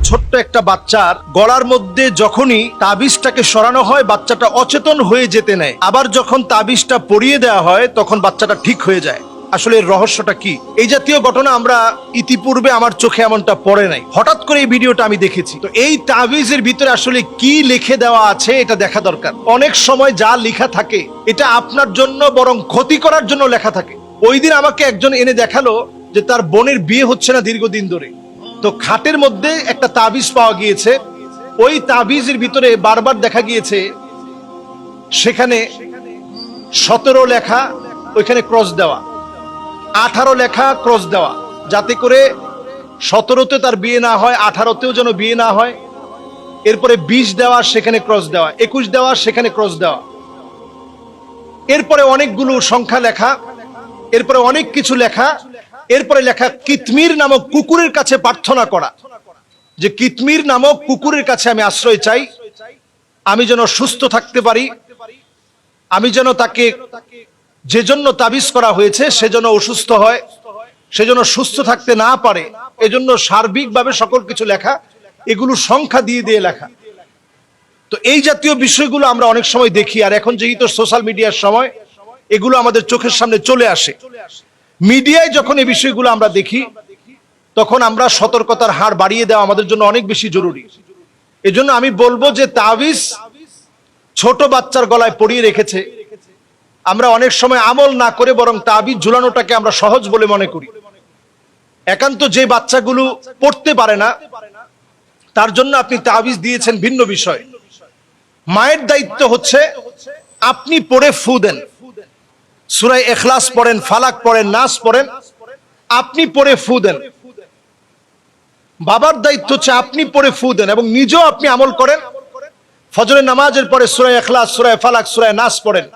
ছোট্ট একটা বাচ্চার গলার মধ্যে যখনই তাবিজটাকে সরানো হয় বাচ্চাটা অচেতন হয়ে যেতে নেয়, আবার যখন তাবিজটা পরিয়ে দেওয়া হয় তখন বাচ্চাটা ঠিক হয়ে যায়। আসলে এর রহস্যটা কি? এই জাতীয় ঘটনা আমরা ইতিপূর্বে আমার চোখে এমনটা পড়ে নাই, হঠাৎ করে এই ভিডিওটা আমি দেখেছি। তো এই তাবিজের ভিতরে আসলে কি লিখে দেওয়া আছে এটা দেখা দরকার। অনেক সময় যা লেখা থাকে এটা আপনার জন্য বরং ক্ষতি করার জন্য লেখা থাকে। ওই দিন আমাকে একজন এনে দেখালো যে তার বোনের বিয়ে হচ্ছে না দীর্ঘদিন ধরে, তো খাটের মধ্যে একটা তাবিজ পাওয়া গিয়েছে। ওই তাবিজের ভিতরে বারবার দেখা গিয়েছে সেখানে 17 লেখা, ওইখানে ক্রস দেওয়া, 18 লেখা ক্রস দেওয়া, যাতে করে 17তে তার বিয়ে না হয়, 18তেও যেন বিয়ে না হয়। এরপরে 20 দেওয়া, সেখানে ক্রস দেওয়া, 21 দেওয়া, সেখানে ক্রস দেওয়া। এরপরে অনেকগুলো সংখ্যা লেখা, এরপরে অনেক কিছু লেখা। এরপরে লেখা কিতমির নামক কুকুরের কাছে প্রার্থনা করা, যে কিতমির নামক কুকুরের কাছে আমি আশ্রয় চাই, আমি যেন সুস্থ থাকতে পারি, আমি যেন তাকে যে জন্য তাবিজ করা হয়েছে সেজন্য অসুস্থ হয়, সেজন্য সুস্থ থাকতে না পারে, এজন্য সার্বিকভাবে সকল কিছু লেখা, এগুলো সংখ্যা দিয়ে দিয়ে লেখা। তো এই জাতীয় বিষয়গুলো আমরা অনেক সময় দেখি, আর এখন যেহেতু সোশ্যাল মিডিয়ার সময় এগুলো আমাদের চোখের সামনে চলে আসে। মিডিয়ায় যখন এই বিষয়গুলো আমরা দেখি তখন আমরা সতর্কতার হার বাড়িয়ে দেওয়া আমাদের জন্য অনেক বেশি জরুরি। এজন্য আমি বলবো যে তাবিজ ছোট বাচ্চার গলায় পরিয়ে রেখেছে, আমরা অনেক সময় আমল না করে বরং তাবিজ ঝুলানোটাকে আমরা সহজ বলে মনে করি। একান্ত যে বাচ্চাগুলো পড়তে পারে না তার জন্য আপনি তাবিজ দিয়েছেন ভিন্ন বিষয়। মায়ের দায়িত্ব হচ্ছে আপনি পড়ে ফু দেন, সূরা ইখলাস পড়েন, ফালাক পড়েন, নাস পড়েন, আপনি পড়ে ফু দেন। বাবার দায়িত্ব হচ্ছে আপনি পড়ে ফু দেন এবং নিজেও আপনি আমল করেন। ফজরের নামাজের পরে সূরা ইখলাস, সূরা ফালাক, সূরা নাস পড়েন।